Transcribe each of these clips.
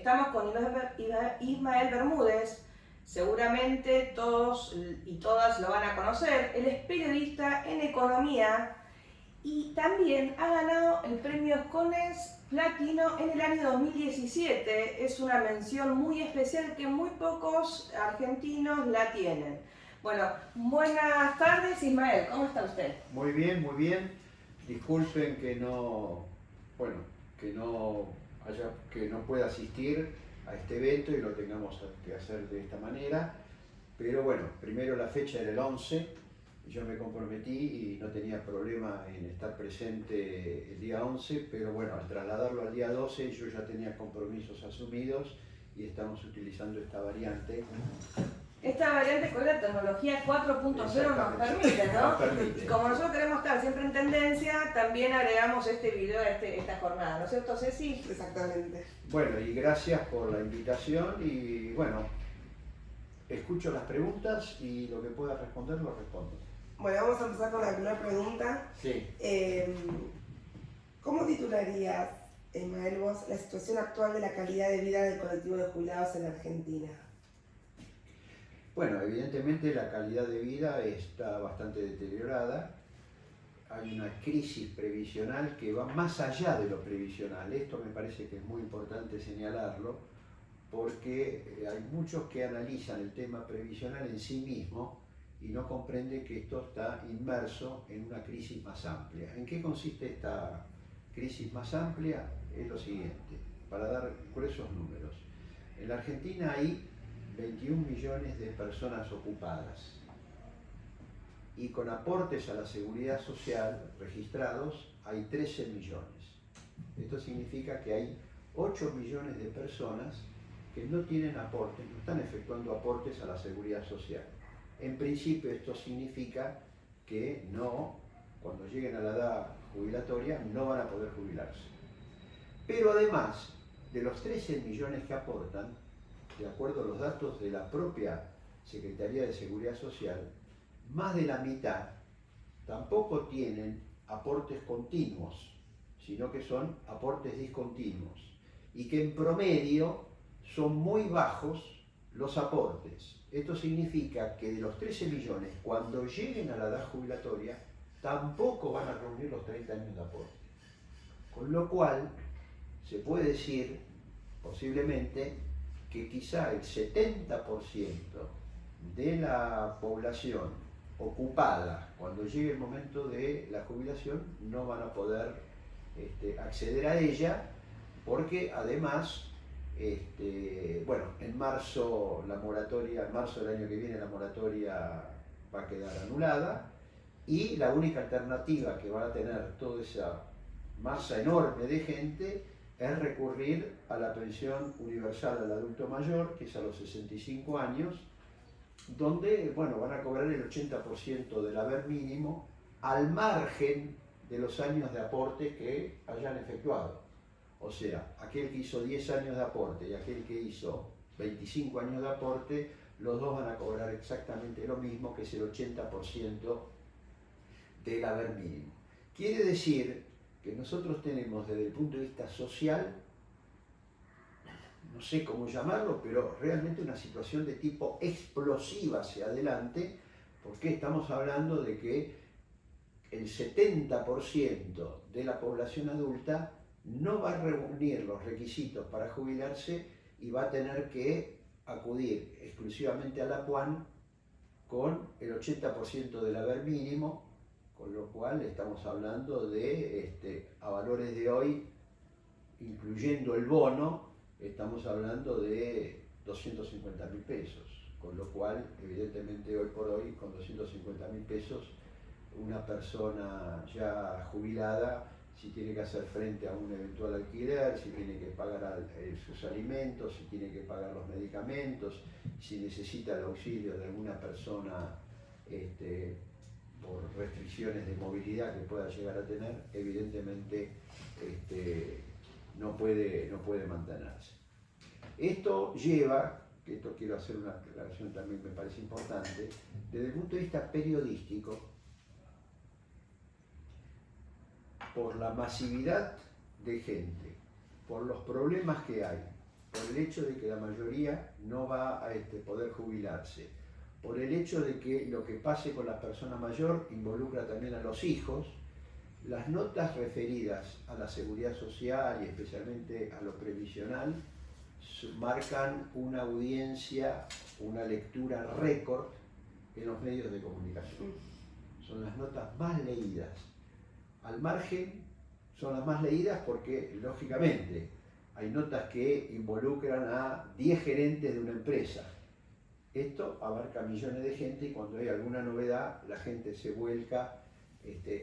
Estamos con Ismael Bermúdez, seguramente todos y todas lo van a conocer. Él es periodista en economía y también ha ganado el premio Cones Platino en el año 2017. Es una mención muy especial que muy pocos argentinos la tienen. Bueno, buenas tardes Ismael, ¿cómo está usted? Muy bien, muy bien. Disculpen que no, bueno, que no pueda asistir a este evento y lo tengamos que hacer de esta manera. Pero bueno, primero la fecha era el 11, yo me comprometí y no tenía problema en estar presente el día 11, pero bueno, al trasladarlo al día 12 yo ya tenía compromisos asumidos y estamos utilizando esta variante. Esta variante con la tecnología 4.0 nos permite, ¿no? Nos permite. Y como nosotros queremos estar siempre en tendencia, también agregamos este video a esta jornada, ¿no es cierto, Ceci? Exactamente. Bueno, y gracias por la invitación y bueno, escucho las preguntas y lo que pueda responder lo respondo. Bueno, vamos a empezar con la primera pregunta. Sí. ¿Cómo titularías, Ismael, vos, la situación actual de la calidad de vida del colectivo de jubilados en Argentina? Bueno, evidentemente la calidad de vida está bastante deteriorada. Hay una crisis previsional que va más allá de lo previsional. Esto me parece que es muy importante señalarlo porque hay muchos que analizan el tema previsional en sí mismo y no comprenden que esto está inmerso en una crisis más amplia. ¿En qué consiste esta crisis más amplia? Es lo siguiente, para dar gruesos números. En la Argentina hay 21 millones de personas ocupadas y con aportes a la seguridad social registrados hay 13 millones. Esto significa que hay 8 millones de personas que no tienen aportes, no están efectuando aportes a la seguridad social. En principio esto significa que cuando lleguen a la edad jubilatoria no van a poder jubilarse. Pero además de los 13 millones que aportan, de acuerdo a los datos de la propia Secretaría de Seguridad Social, más de la mitad tampoco tienen aportes continuos, sino que son aportes discontinuos, y que en promedio son muy bajos los aportes. Esto significa que de los 13 millones, cuando lleguen a la edad jubilatoria, tampoco van a reunir los 30 años de aporte. Con lo cual, se puede decir, posiblemente, que quizá el 70% de la población ocupada cuando llegue el momento de la jubilación no van a poder acceder a ella porque además, bueno, en marzo del año que viene la moratoria va a quedar anulada y la única alternativa que van a tener toda esa masa enorme de gente es recurrir a la pensión universal al adulto mayor, que es a los 65 años, donde bueno, van a cobrar el 80% del haber mínimo al margen de los años de aporte que hayan efectuado. O sea, aquel que hizo 10 años de aporte y aquel que hizo 25 años de aporte, los dos van a cobrar exactamente lo mismo, que es el 80% del haber mínimo. Quiere decir que nosotros tenemos desde el punto de vista social, no sé cómo llamarlo, pero realmente una situación de tipo explosiva hacia adelante, porque estamos hablando de que el 70% de la población adulta no va a reunir los requisitos para jubilarse y va a tener que acudir exclusivamente a la PUAN con el 80% del haber mínimo, con lo cual estamos hablando de, a valores de hoy, incluyendo el bono, estamos hablando de 250.000 pesos, con lo cual, evidentemente, hoy por hoy, con 250.000 pesos, una persona ya jubilada, si tiene que hacer frente a un eventual alquiler, si tiene que pagar sus alimentos, si tiene que pagar los medicamentos, si necesita el auxilio de alguna persona por restricciones de movilidad que pueda llegar a tener, evidentemente no puede mantenerse. Esto lleva, que esto quiero hacer una aclaración también me parece importante, desde el punto de vista periodístico, por la masividad de gente, por los problemas que hay por el hecho de que la mayoría no va a poder jubilarse, por el hecho de que lo que pase con la persona mayor involucra también a los hijos. Las notas referidas a la seguridad social y especialmente a lo previsional marcan una audiencia, una lectura récord en los medios de comunicación. Son las notas más leídas. Al margen, son las más leídas porque, lógicamente, hay notas que involucran a 10 gerentes de una empresa. Esto abarca millones de gente y cuando hay alguna novedad, la gente se vuelca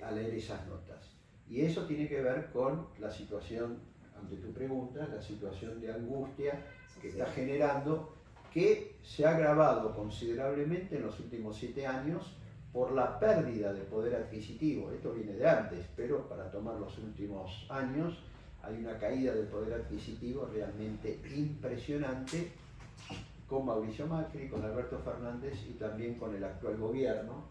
a leer esas notas. Y eso tiene que ver con la situación, ante tu pregunta, la situación de angustia que está generando, que se ha agravado considerablemente en los últimos 7 años por la pérdida de poder adquisitivo. Esto viene de antes, pero para tomar los últimos años hay una caída del poder adquisitivo realmente impresionante con Mauricio Macri, con Alberto Fernández y también con el actual gobierno,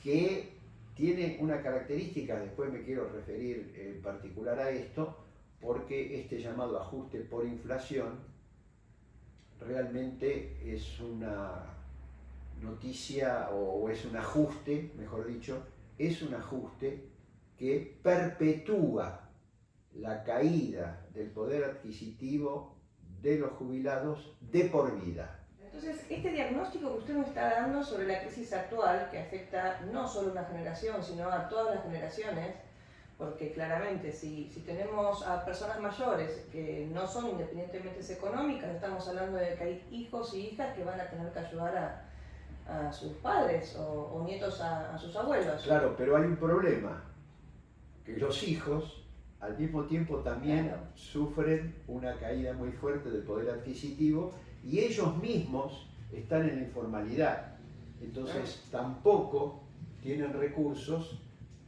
que tiene una característica, después me quiero referir en particular a esto, porque este llamado ajuste por inflación realmente es una noticia o es un ajuste, mejor dicho, es un ajuste que perpetúa la caída del poder adquisitivo de los jubilados de por vida. Entonces, este diagnóstico que usted nos está dando sobre la crisis actual, que afecta no solo a una generación, sino a todas las generaciones, porque claramente si tenemos a personas mayores que no son independientemente económicas, estamos hablando de que hay hijos y hijas que van a tener que ayudar a sus padres o nietos a sus abuelos. Claro, pero hay un problema, que los hijos al mismo tiempo también sufren una caída muy fuerte del poder adquisitivo y ellos mismos están en la informalidad. Entonces tampoco tienen recursos,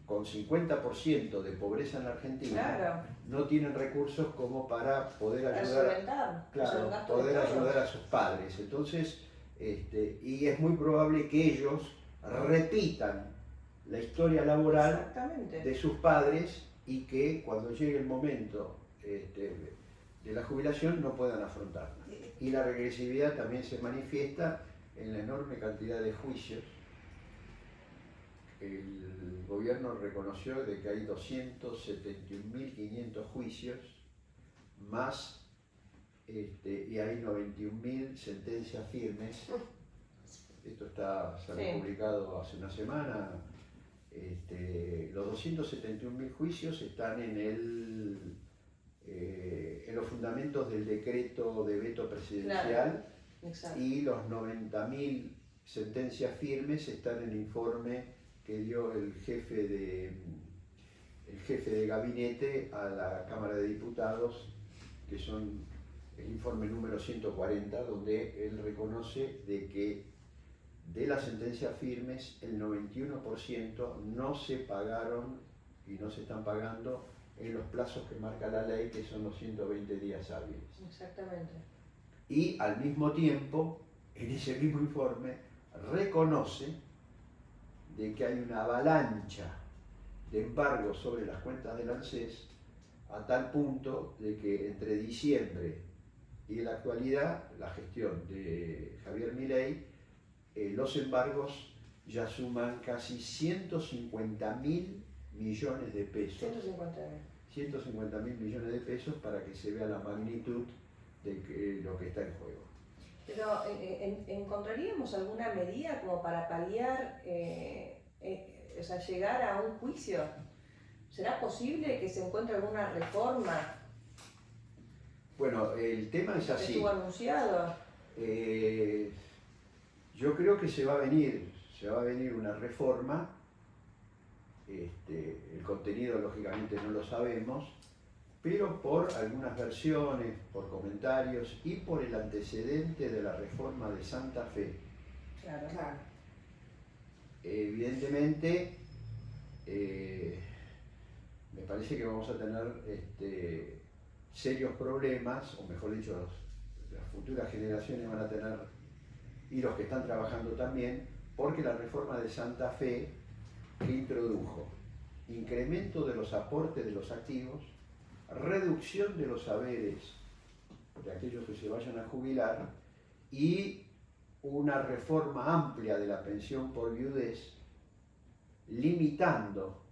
con 50% de pobreza en la Argentina, no tienen recursos como para poder ayudar, poder ayudar a sus padres. Entonces, y es muy probable que ellos repitan la historia laboral de sus padres y que cuando llegue el momento de la jubilación no puedan afrontarla. Y la regresividad también se manifiesta en la enorme cantidad de juicios. El gobierno reconoció de que hay 271.500 juicios más y hay 91.000 sentencias firmes. Esto se ha publicado hace una semana. Los 271.000 juicios están en los fundamentos del decreto de veto presidencial, y los 90.000 sentencias firmes están en el informe que dio el jefe de gabinete a la Cámara de Diputados, que son el informe número 140, donde él reconoce de que de las sentencias firmes el 91% no se pagaron y no se están pagando en los plazos que marca la ley, que son los 120 días hábiles. Exactamente. Y al mismo tiempo, en ese mismo informe, reconoce de que hay una avalancha de embargos sobre las cuentas del ANSES a tal punto de que entre diciembre y la actualidad, la gestión de Javier Milei, los embargos ya suman casi 150.000 millones de pesos. 150.000 millones de pesos, para que se vea la magnitud de lo que está en juego. Pero ¿encontraríamos alguna medida como para paliar, llegar a un juicio? ¿Será posible que se encuentre alguna reforma? Bueno, el tema es así. ¿Estuvo anunciado? Yo creo que se va a venir una reforma. El contenido lógicamente no lo sabemos, pero por algunas versiones, por comentarios y por el antecedente de la reforma de Santa Fe. Claro. Evidentemente, me parece que vamos a tener serios problemas, o mejor dicho, las futuras generaciones van a tener, y los que están trabajando también, porque la reforma de Santa Fe, que introdujo incremento de los aportes de los activos, reducción de los saberes de aquellos que se vayan a jubilar y una reforma amplia de la pensión por viudez, limitando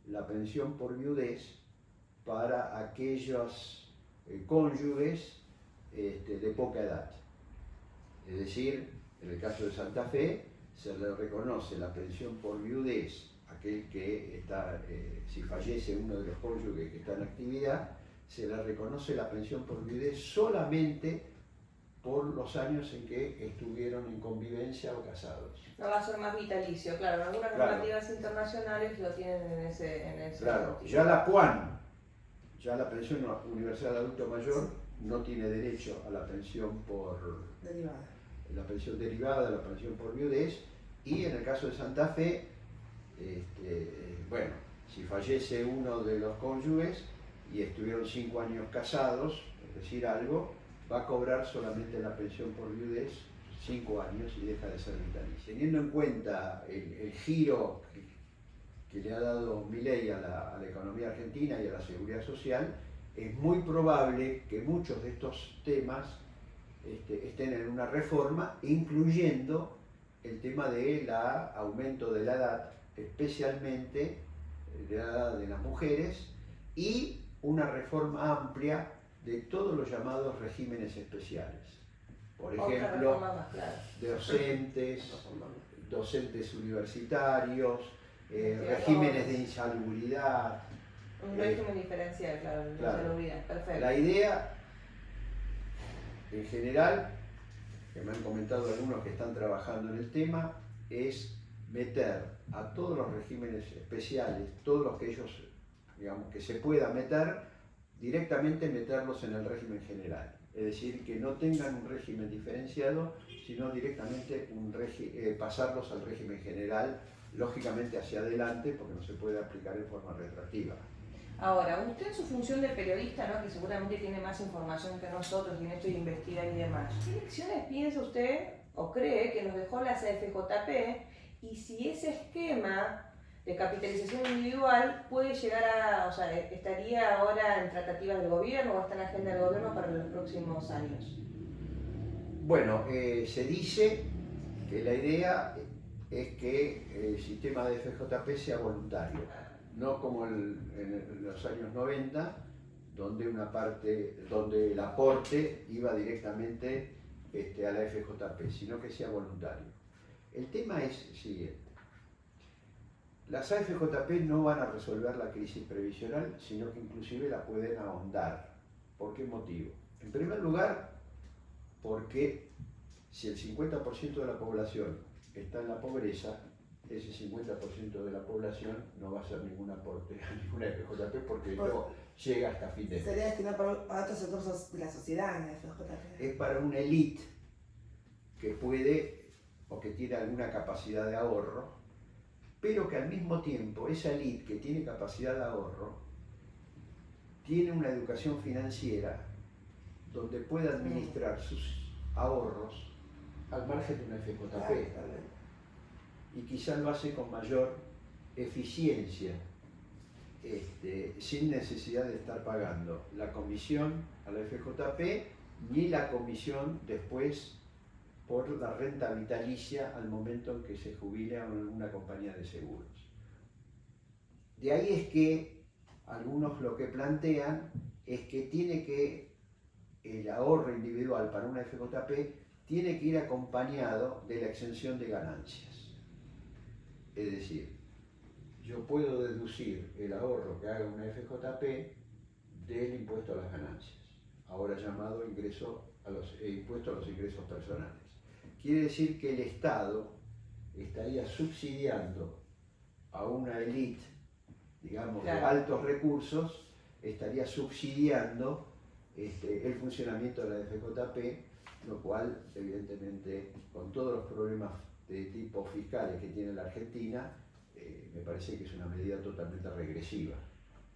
la pensión por viudez para aquellos cónyuges de poca edad. Es decir, en el caso de Santa Fe, se le reconoce la pensión por viudez a aquel que está, si fallece uno de los cónyuges que está en actividad, se le reconoce la pensión por viudez solamente por los años en que estuvieron en convivencia o casados. No va a ser más vitalicio, claro. Algunas normativas internacionales lo tienen en ese Claro, sentido. ya la PUAN, ya la pensión universal de adulto mayor, no tiene derecho a la pensión derivada. La pensión derivada, la pensión por viudez, y en el caso de Santa Fe, bueno, si fallece uno de los cónyuges y estuvieron 5 años casados, es decir, algo, va a cobrar solamente la pensión por viudez 5 años y deja de ser vitalicia. Teniendo en cuenta el giro que le ha dado Milei a la economía argentina y a la seguridad social, es muy probable que muchos de estos temas estén en una reforma, incluyendo el tema del aumento de la edad, especialmente de la edad de las mujeres, y una reforma amplia de todos los llamados regímenes especiales. Por ejemplo, docentes universitarios, regímenes de insalubridad. Un régimen diferencial, claro, de insalubridad. Perfecto. La idea, en general, que me han comentado algunos que están trabajando en el tema, es meter a todos los regímenes especiales, todos los que ellos, digamos, que se pueda meter, directamente meterlos en el régimen general. Es decir, que no tengan un régimen diferenciado, sino directamente pasarlos al régimen general, lógicamente hacia adelante, porque no se puede aplicar en forma retroactiva. Ahora, usted en su función de periodista, ¿no?, que seguramente tiene más información que nosotros y en esto investiga y demás, ¿qué lecciones piensa usted o cree que nos dejó la CFJP y si ese esquema de capitalización individual puede llegar a, o sea, estaría ahora en tratativas del gobierno o está en la agenda del gobierno para los próximos años? Bueno, se dice que la idea es que el sistema de FJP sea voluntario, no como en los años 90, donde donde el aporte iba directamente a la FJP, sino que sea voluntario. El tema es el siguiente. Las AFJP no van a resolver la crisis previsional, sino que inclusive la pueden ahondar. ¿Por qué motivo? En primer lugar, porque si el 50% de la población está en la pobreza, ese 50% de la población no va a hacer ningún aporte a ninguna FJP porque no llega hasta fin de mes. Sería destinado para otros sectores de la sociedad en la FJP. Es para una élite que puede o que tiene alguna capacidad de ahorro, pero que al mismo tiempo esa élite que tiene capacidad de ahorro tiene una educación financiera donde pueda administrar sus ahorros al margen de una FJP. Y quizás lo hace con mayor eficiencia, sin necesidad de estar pagando la comisión a la FJP ni la comisión después por la renta vitalicia al momento en que se jubila en una compañía de seguros. De ahí es que algunos lo que plantean es que el ahorro individual para una FJP tiene que ir acompañado de la exención de ganancias. Es decir, yo puedo deducir el ahorro que haga una FJP del impuesto a las ganancias, ahora llamado impuesto a los ingresos personales. Quiere decir que el Estado estaría subsidiando a una élite, digamos, de altos recursos, estaría subsidiando el funcionamiento de la FJP, lo cual, evidentemente, con todos los problemas de tipo fiscales que tiene la Argentina, me parece que es una medida totalmente regresiva.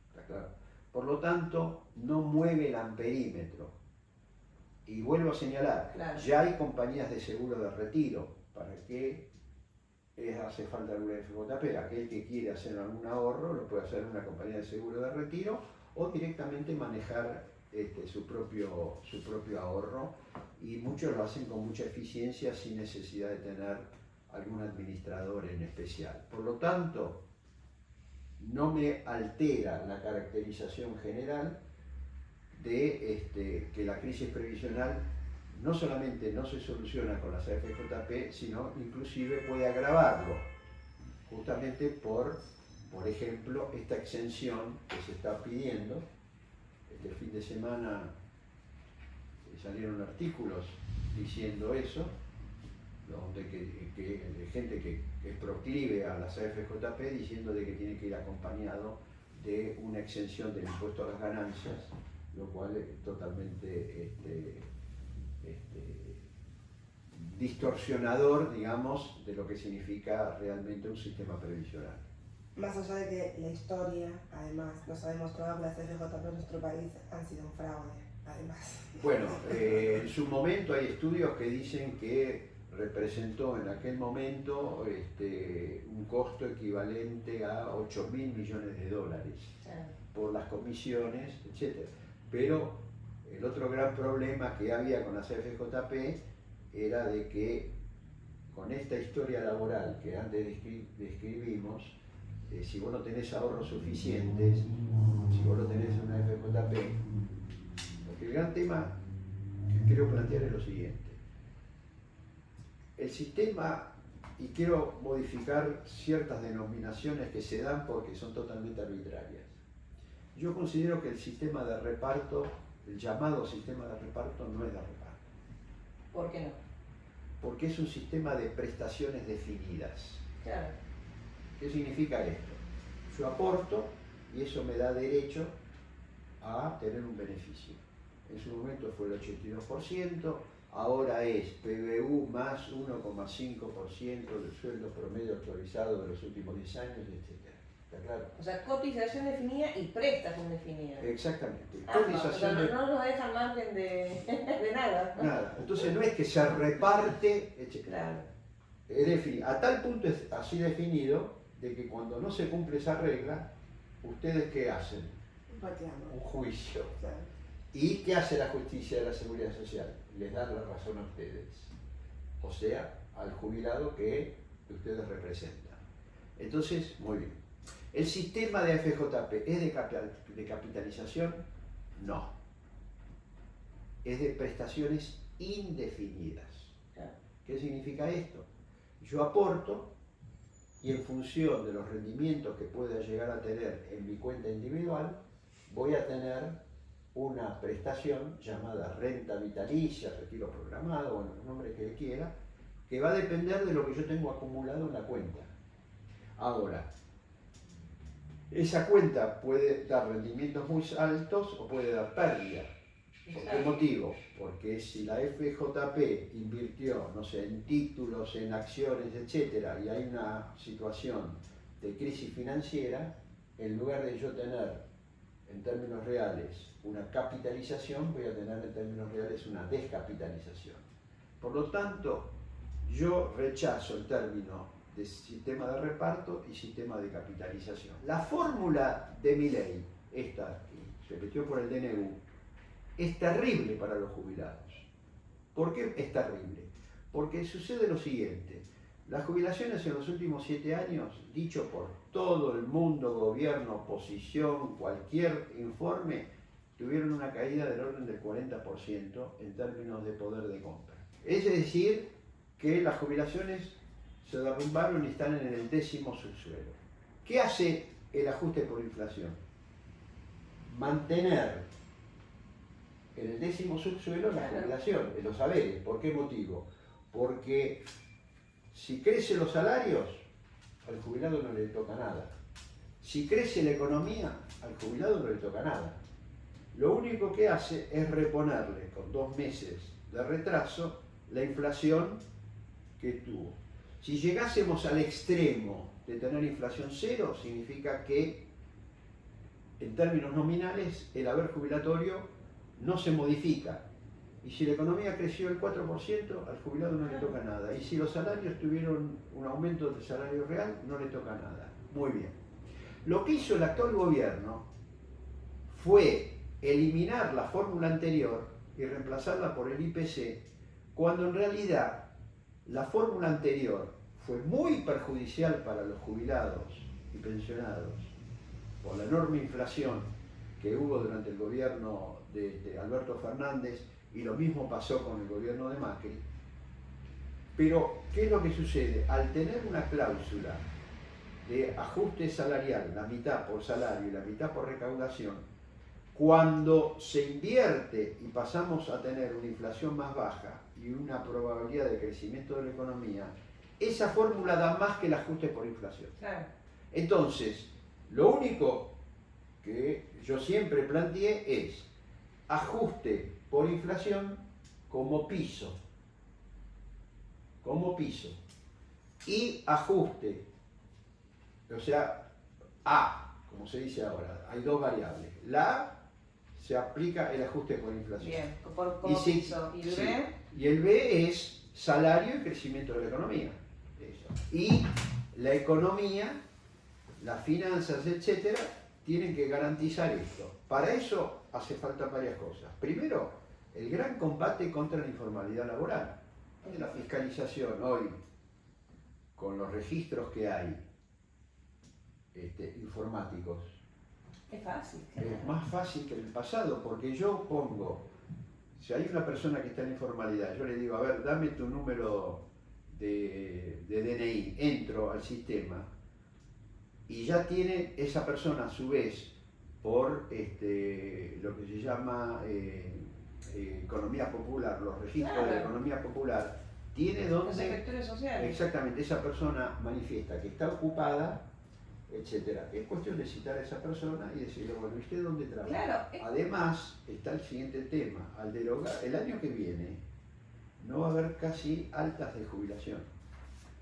¿Está claro? Por lo tanto, no mueve el amperímetro. Y vuelvo a señalar, ya hay compañías de seguro de retiro. ¿Para qué hace falta alguna FJP? Aquel que quiere hacer algún ahorro lo puede hacer en una compañía de seguro de retiro o directamente manejar su propio ahorro, y muchos lo hacen con mucha eficiencia sin necesidad de tener algún administrador en especial. Por lo tanto, no me altera la caracterización general de que la crisis previsional no solamente no se soluciona con las AFJP, sino inclusive puede agravarlo, justamente por ejemplo, esta exención que se está pidiendo. Este fin de semana salieron artículos diciendo eso, donde de gente que es proclive a las AFJP, diciendo de que tiene que ir acompañado de una exención del impuesto a las ganancias, lo cual es totalmente distorsionador, digamos, de lo que significa realmente un sistema previsional. Más allá de que la historia, además, nos ha demostrado que las FJP en nuestro país han sido un fraude, además. Bueno, en su momento hay estudios que dicen que representó en aquel momento un costo equivalente a 8.000 millones de dólares por las comisiones, etc. Pero el otro gran problema que había con las FJP era de que con esta historia laboral que antes describimos, si vos no tenés ahorros suficientes, si vos no tenés una FJP, porque el gran tema que quiero plantear es lo siguiente. El sistema, y quiero modificar ciertas denominaciones que se dan porque son totalmente arbitrarias. Yo considero que el sistema de reparto, el llamado sistema de reparto, no es de reparto. ¿Por qué no? Porque es un sistema de prestaciones definidas. Claro. ¿Qué significa esto? Yo aporto y eso me da derecho a tener un beneficio. En su momento fue el 82%, ahora es PBU más 1,5% del sueldo promedio actualizado de los últimos 10 años, etc. ¿Está claro? O sea, cotización definida y prestación definida. Exactamente. Cotización no nos dejan margen de nada. Nada. Entonces no es que se reparte, etc. Claro. Es definido. A tal punto es así definido de que cuando no se cumple esa regla, ¿ustedes qué hacen? Un juicio. Claro. ¿Y qué hace la justicia de la Seguridad Social? Les da la razón a ustedes. O sea, al jubilado que ustedes representan. Entonces, muy bien. ¿El sistema de FJP es de capitalización? No. Es de prestaciones indefinidas. Claro. ¿Qué significa esto? Yo aporto y en función de los rendimientos que pueda llegar a tener en mi cuenta individual, voy a tener una prestación llamada renta vitalicia, retiro programado, bueno, el nombre que quiera, que va a depender de lo que yo tengo acumulado en la cuenta. Ahora, esa cuenta puede dar rendimientos muy altos o puede dar pérdida. ¿Por qué motivo? Porque si la FJP invirtió, no sé, en títulos, en acciones, etcétera, y hay una situación de crisis financiera, en lugar de yo tener en términos reales una capitalización, voy a tener en términos reales una descapitalización. Por lo tanto, yo rechazo el término de sistema de reparto y sistema de capitalización. La fórmula de Milei, esta que se metió por el DNU, es terrible para los jubilados. ¿Por qué es terrible? Porque sucede lo siguiente. Las jubilaciones en los últimos 7 años, dicho por todo el mundo, gobierno, oposición, cualquier informe, tuvieron una caída del orden del 40% en términos de poder de compra. Es decir, que las jubilaciones se derrumbaron y están en el 10º subsuelo. ¿Qué hace el ajuste por inflación? Mantener en el 10º subsuelo la jubilación, en los saberes. ¿Por qué motivo? Porque si crecen los salarios, al jubilado no le toca nada. Si crece la economía, al jubilado no le toca nada. Lo único que hace es reponerle con 2 meses de retraso la inflación que tuvo. Si llegásemos al extremo de tener inflación cero, significa que en términos nominales el haber jubilatorio no se modifica. Y si la economía creció el 4%, al jubilado no le toca nada. Y si los salarios tuvieron un aumento del salario real, no le toca nada. Muy bien. Lo que hizo el actual gobierno fue eliminar la fórmula anterior y reemplazarla por el IPC, cuando en realidad la fórmula anterior fue muy perjudicial para los jubilados y pensionados por la enorme inflación que hubo durante el gobierno de Alberto Fernández, y lo mismo pasó con el gobierno de Macri. Pero, ¿qué es lo que sucede? Al tener una cláusula de ajuste salarial, la mitad por salario y la mitad por recaudación, cuando se invierte y pasamos a tener una inflación más baja y una probabilidad de crecimiento de la economía, esa fórmula da más que el ajuste por inflación. Claro. Entonces, lo único que yo siempre planteé es ajuste por inflación como piso, y ajuste, o sea, A, como se dice ahora, hay dos variables. La A se aplica el ajuste por inflación. Bien, como si, piso. ¿Y el sí, B? y el B es salario y crecimiento de la economía. Eso. Y la economía, las finanzas, etcétera, tienen que garantizar esto. Para eso hace falta varias cosas. Primero, el gran combate contra la informalidad laboral. La fiscalización hoy, con los registros que hay informáticos, Es fácil. es más fácil que en el pasado, porque yo pongo, si hay una persona que está en informalidad, yo le digo, a ver, dame tu número de DNI, entro al sistema y ya tiene esa persona a su vez por lo que se llama economía popular, los registros Claro. de la economía popular, tiene Los donde efectores sociales. exactamente esa persona manifiesta que está ocupada, etcétera. Es cuestión de citar a esa persona y decirle, bueno, ¿y usted dónde trabaja? Claro. Además, está el siguiente tema, al derogar, el año que viene no va a haber casi altas de jubilación.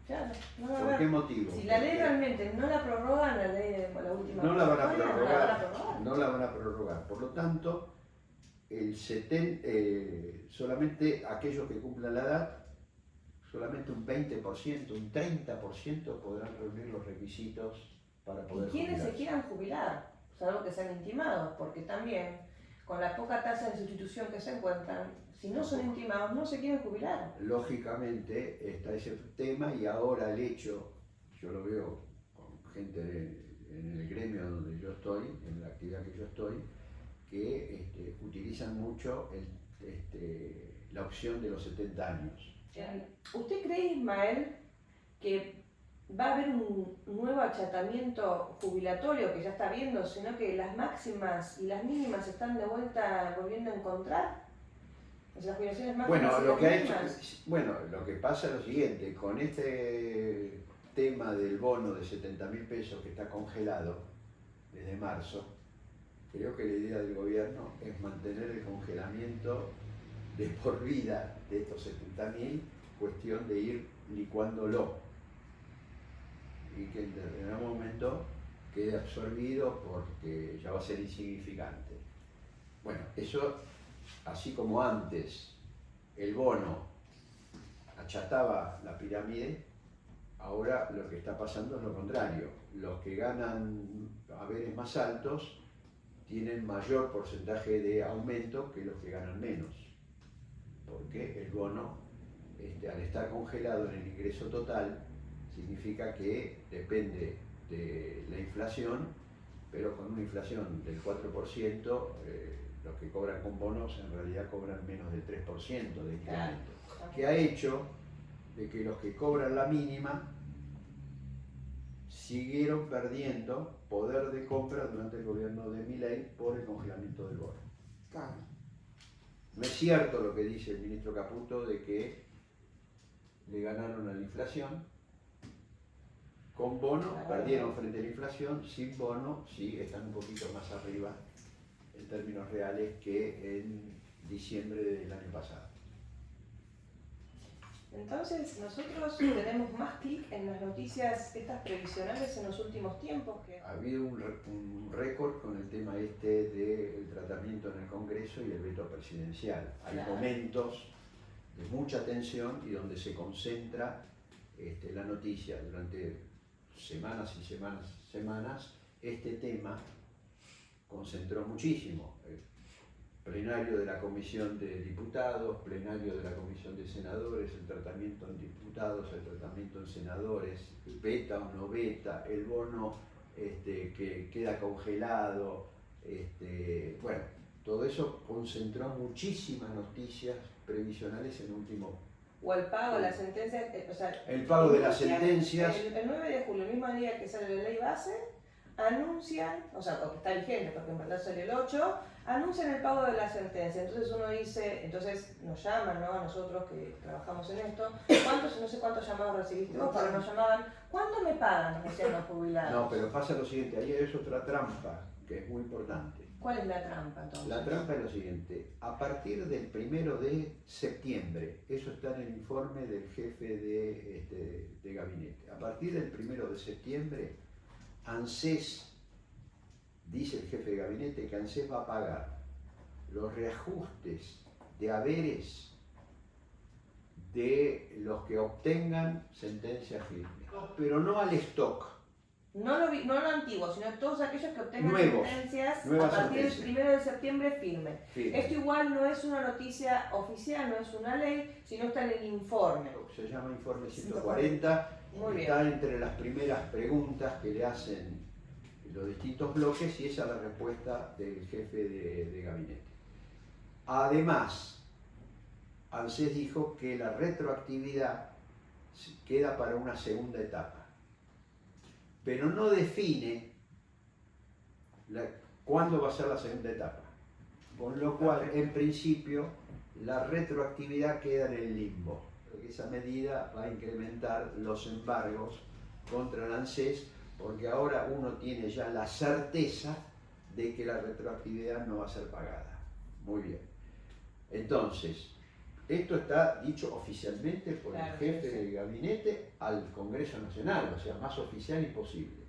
Claro. No va a ¿Por haber. qué motivo? Si la ley Porque realmente no la prorrogan, la ley de la última no la van a prorroga, prorrogar, no la van a prorrogar. Por lo tanto, solamente aquellos que cumplan la edad, solamente un 20%, un 30% podrán reunir los requisitos para poder ¿Y quiénes se jubilarse. quieran jubilar? Salvo que sean intimados, porque también con la poca tasa de sustitución que se encuentran, si no son intimados no se quieren jubilar. Lógicamente está ese tema, y ahora el hecho, yo lo veo con gente en el gremio donde yo estoy, en la actividad que yo estoy, que utilizan mucho la opción de los 70 años. ¿Usted cree, Ismael, que va a haber un nuevo achatamiento jubilatorio que ya está viendo, sino que las máximas y las mínimas están de vuelta volviendo a encontrar? O sea, las jubilaciones máximas Bueno, y lo las que mínimas. lo que pasa es lo siguiente, con este tema del bono de 70.000 pesos que está congelado desde marzo, creo que la idea del gobierno es mantener el congelamiento de por vida de estos 70.000, cuestión de ir licuándolo y que en algún momento quede absorbido porque ya va a ser insignificante. Bueno, eso, así como antes el bono achataba la pirámide, ahora lo que está pasando es lo contrario. Los que ganan haberes más altos tienen mayor porcentaje de aumento que los que ganan menos, porque el bono, al estar congelado en el ingreso total, significa que depende de la inflación, pero con una inflación del 4%, los que cobran con bonos en realidad cobran menos del 3% de incremento, que ha hecho de que los que cobran la mínima siguieron perdiendo poder de compra durante el gobierno de Milei por el congelamiento del bono. Claro. No es cierto lo que dice el ministro Caputo de que le ganaron a la inflación. Con bono perdieron frente a la inflación, sin bono sí están un poquito más arriba en términos reales que en diciembre del año pasado. Entonces, nosotros tenemos más clic en las noticias estas previsionales en los últimos tiempos. Ha habido un récord con el tema del tratamiento en el Congreso y el veto presidencial. Hay Claro. momentos de mucha tensión y donde se concentra la noticia durante semanas y semanas. Este tema concentró muchísimo. plenario de la Comisión de Diputados, plenario de la Comisión de Senadores, el tratamiento en diputados, el tratamiento en senadores, veta o no veta, el bono que queda congelado, bueno, todo eso concentró muchísimas noticias previsionales en último. O el pago de las sentencias, o sea, El pago de las sentencias. El 9 de julio, el mismo día que sale la ley base, anuncian, o sea, porque está vigente, porque en verdad sale el 8, anuncian el pago de la sentencia. Entonces uno dice, entonces nos llaman, ¿no? A nosotros que trabajamos en esto, no sé cuántos llamados recibiste vos, pero nos llamaban, ¿cuándo me pagan? Nos decían los jubilados. No, pero pasa lo siguiente, ahí es otra trampa que es muy importante. ¿Cuál es la trampa entonces? La trampa es lo siguiente, a partir del 1 de septiembre, eso está en el informe del jefe de gabinete, a partir del 1 de septiembre, ANSES, dice el jefe de gabinete que ANSES va a pagar los reajustes de haberes de los que obtengan sentencia firme, pero no al stock. No lo antiguo, sino todos aquellos que obtengan sentencias nuevas a partir sentencias. del 1 de septiembre firme. Esto igual no es una noticia oficial, no es una ley, sino está en el informe. Se llama informe 140, Muy está bien. entre las primeras preguntas que le hacen los distintos bloques y esa es la respuesta del jefe de gabinete. Además, ANSES dijo que la retroactividad queda para una segunda etapa, pero no define cuándo va a ser la segunda etapa, con lo cual en principio la retroactividad queda en el limbo, porque esa medida va a incrementar los embargos contra el ANSES, porque ahora uno tiene ya la certeza de que la retroactividad no va a ser pagada. Muy bien. Entonces, esto está dicho oficialmente por el jefe de gabinete al Congreso Nacional, o sea, más oficial imposible.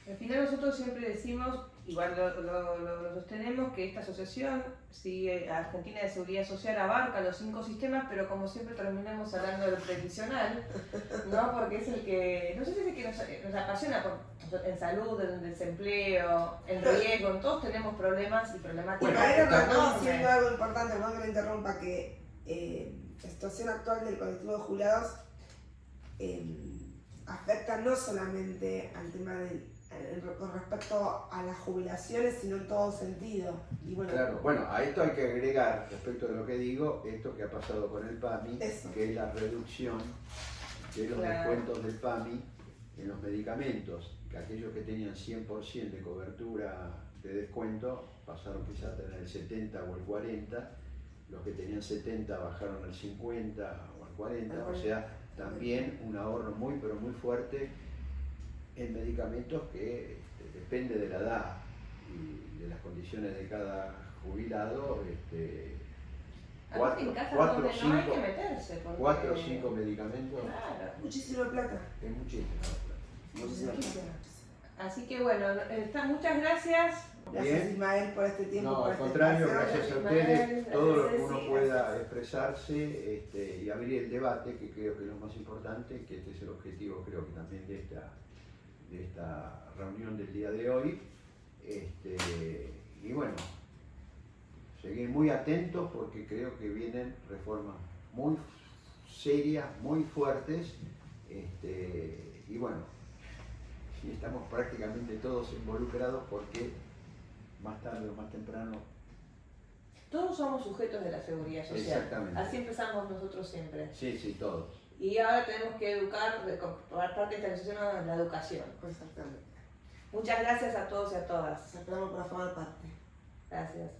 Al final nosotros siempre decimos, igual lo sostenemos, que esta asociación, Argentina de Seguridad Social, abarca los 5 sistemas, pero como siempre terminamos hablando del previsional, ¿no? Porque es el que, no sé si es el que nos apasiona en salud, en desempleo, en riesgo, en todos tenemos problemas y problemáticas. Bueno, ahí estamos diciendo algo importante, perdón que me interrumpa, que la situación actual del colectivo de jubilados afecta no solamente al tema con respecto a las jubilaciones, sino en todo sentido. Y bueno, claro, bueno, a esto hay que agregar, respecto de lo que digo, esto que ha pasado con el PAMI, que es la reducción de los descuentos del PAMI en los medicamentos, que aquellos que tenían 100% de cobertura de descuento pasaron quizás a tener el 70 o el 40, los que tenían 70 bajaron al 50 o al 40, o sea, también un ahorro muy pero muy fuerte en medicamentos que depende de la edad y de las condiciones de cada jubilado. En casa donde no hay que meterse. 4 o 5 medicamentos. Claro. Muchísima plata. Es muchísima plata. Así que bueno, muchas gracias. Gracias Ismael por este tiempo. No, por al contrario, gracias a ustedes, todo lo que uno sí, pueda expresarse y abrir el debate, que creo que es lo más importante, que este es el objetivo creo que también de esta reunión del día de hoy. Y bueno, seguir muy atentos porque creo que vienen reformas muy serias, muy fuertes, y bueno, y estamos prácticamente todos involucrados porque más tarde o más temprano. Todos somos sujetos de la seguridad social. Exactamente. Así empezamos nosotros siempre. Sí, todos. Y ahora tenemos que educar, por parte de esta asociación, la educación. Exactamente. Muchas gracias a todos y a todas. Esperamos para formar parte. Gracias.